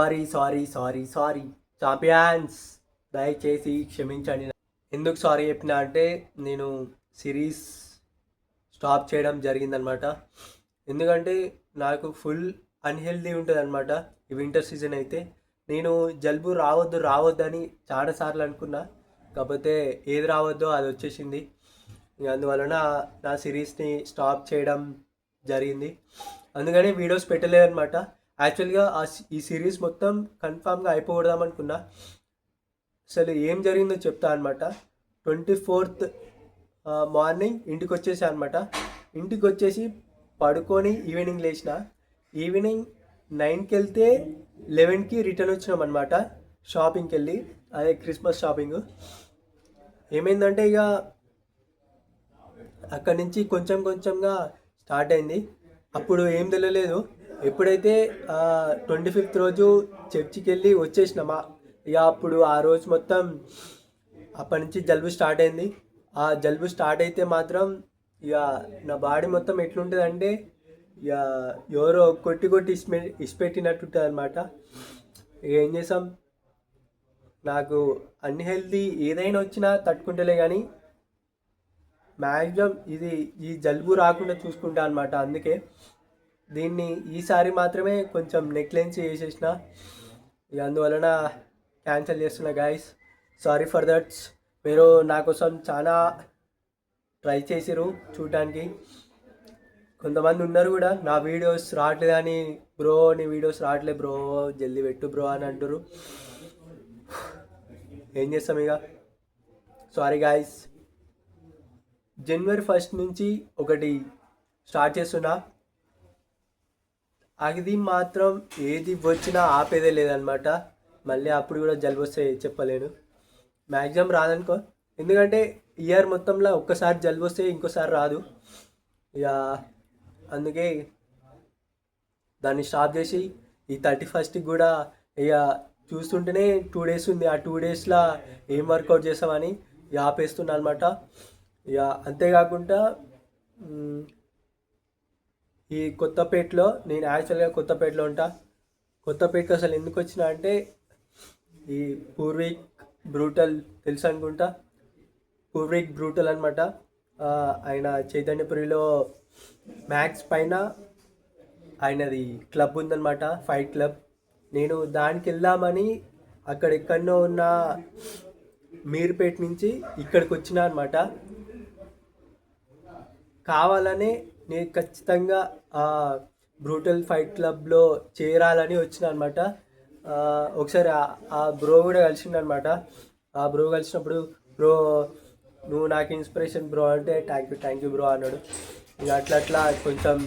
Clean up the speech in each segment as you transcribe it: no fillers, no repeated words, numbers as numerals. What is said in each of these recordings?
Sorry sorry sorry sorry champions, దయచేసి క్షమించండి. ఎందుకు సారీ చెప్పిన అంటే నేను సిరీస్ స్టాప్ చేయడం జరిగిందనమాట. ఎందుకంటే నాకు ఫుల్ అన్హెల్దీ ఉంటుంది అనమాట ఈ వింటర్ సీజన్ అయితే. నేను జలుబు రావద్దని చాలాసార్లు అనుకున్నా, కాకపోతే ఏది రావద్దో అది వచ్చేసింది. అందువలన నా సిరీస్ని స్టాప్ చేయడం జరిగింది. అందుకని వీడియోస్ పెట్టలేదన్నమాట. యాక్చువల్గా ఈ సిరీస్ మొత్తం కన్ఫామ్గా అయిపోకూడదాం అనుకున్నా. అసలు ఏం జరిగిందో చెప్తా అనమాట. 24th మార్నింగ్ ఇంటికి వచ్చేసా అనమాట. ఇంటికి వచ్చేసి పడుకొని ఈవినింగ్ లేచిన. ఈవినింగ్ 9కి వెళ్తే 11కి రిటర్న్ వచ్చినాం అనమాట షాపింగ్కి వెళ్ళి. అదే క్రిస్మస్ షాపింగ్. ఏమైందంటే ఇక అక్కడి నుంచి కొంచెం కొంచెంగా స్టార్ట్ అయింది. అప్పుడు ఏం తెలియలేదు. ఎప్పుడైతే 25th రోజు చర్చికి వెళ్ళి వచ్చేసినామా, ఇక అప్పుడు ఆ రోజు మొత్తం అప్పటి నుంచి జలుబు స్టార్ట్ అయింది. ఆ జలుబు స్టార్ట్ అయితే మాత్రం ఇక నా బాడీ మొత్తం ఎట్లుంటుంది అంటే ఇక ఎవరో కొట్టి కొట్టి ఇసిపెట్టినట్టుంటుంది అనమాట. ఇక ఏం చేసాం, నాకు అన్హెల్దీ ఏదైనా వచ్చినా తట్టుకుంటలే, కానీ మ్యాక్సిమం ఈ జలుబు రాకుండా చూసుకుంటా అనమాట. అందుకే దీన్ని ఈసారి మాత్రమే కొంచెం నెగ్లెన్స్ చేసేసిన. ఇక అందువలన క్యాన్సిల్ చేస్తున్నా గాయస్. Sorry for that's. మీరు నా కోసం చాలా ట్రై చేసిరు చూడటానికి. కొంతమంది ఉన్నారు కూడా నా వీడియోస్ రావట్లేదని, బ్రో నీ వీడియోస్ రావట్లేదు బ్రో, జల్దీ పెట్టు బ్రో అని అంటారు. ఏం చేస్తాం ఇక. Sorry guys. January 1st నుంచి ఒకటి స్టార్ట్ చేస్తున్నా. అది మాత్రం ఏది వచ్చినా ఆపేదే లేదనమాట. మళ్ళీ అప్పుడు కూడా జలుబు వస్తే చెప్పలేను. మ్యాక్సిమం రాదనుకో, ఎందుకంటే ఇయర్ మొత్తంలో ఒక్కసారి జలుబు వస్తే ఇంకోసారి రాదు. ఇక అందుకే దాన్ని స్టాప్ చేసి ఈ 31st కూడా ఇక చూస్తుంటేనే 2 days ఉంది. ఆ 2 daysలో ఏం వర్కౌట్ చేస్తామని ఇక ఆపేస్తున్నా అనమాట. ఇక అంతేకాకుండా ఈ కొత్తపేటలో, నేను యాక్చువల్గా కొత్తపేటలో ఉంటా. కొత్తపేటకి అసలు ఎందుకు వచ్చినా అంటే ఈ పూర్వీక్ బ్రూటల్ తెలుసు అనుకుంటా. పూర్వీక్ బ్రూటల్ అనమాట. ఆయన చైతన్యపురిలో మ్యాక్స్ పైన ఆయనది క్లబ్ ఉందన్నమాట, ఫైట్ క్లబ్. నేను దానికి వెళ్దామని అక్కడెక్కడో ఉన్న మీర్పేట నుంచి ఇక్కడికి వచ్చినా అనమాట. కావాలనే నేను ఖచ్చితంగా ఆ బ్రూటల్ ఫైట్ క్లబ్లో చేరాలని వచ్చిన అనమాట. ఒకసారి ఆ బ్రో కూడా కలిసిండనమాట. ఆ బ్రో కలిసినప్పుడు, బ్రో నువ్వు నాకు ఇన్స్పిరేషన్ బ్రో అంటే, థ్యాంక్ యూ బ్రో అన్నాడు. ఇక అట్లా కొంచెం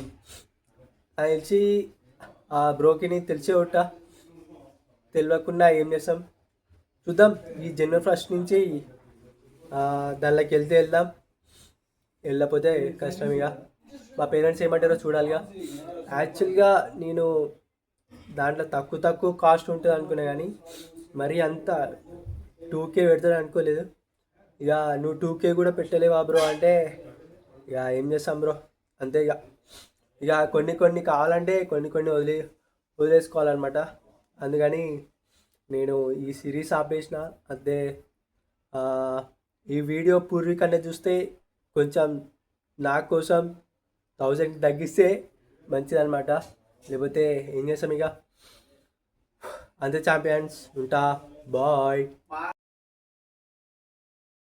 తెలిసి ఆ బ్రోకి నేను తెలిసే ఉంటా. తెలియకుండా ఏం చేస్తాం చూద్దాం. ఈ January 1st నుంచి దానిలోకి వెళ్దాం. వెళ్ళకపోతే కష్టం. ఇక మా పేరెంట్స్ ఏమంటారో చూడాలిగా. యాక్చువల్గా నేను దాంట్లో తక్కువ కాస్ట్ ఉంటుంది అనుకున్నా, కానీ మరీ అంత 2K పెడతాడు అనుకోలేదు. ఇక నువ్వు 2K కూడా పెట్టలేవా బ్రో అంటే ఇక ఏం చేస్తాం బ్రో, అంతే. ఇక కొన్ని కావాలంటే కొన్ని వదిలేసుకోవాలన్నమాట. అందుకని నేను ఈ సిరీస్ ఆపేసిన. అంతే. ఈ వీడియో పూర్వీకన్నా చూస్తే కొంచెం నా కోసం 1000 తగ్గిస్తే మంచిదన్నమాట. లేకపోతే ఏం చేస్తాం ఇక. అంతే చాంపియన్స్. ఉంటా. బాయ్.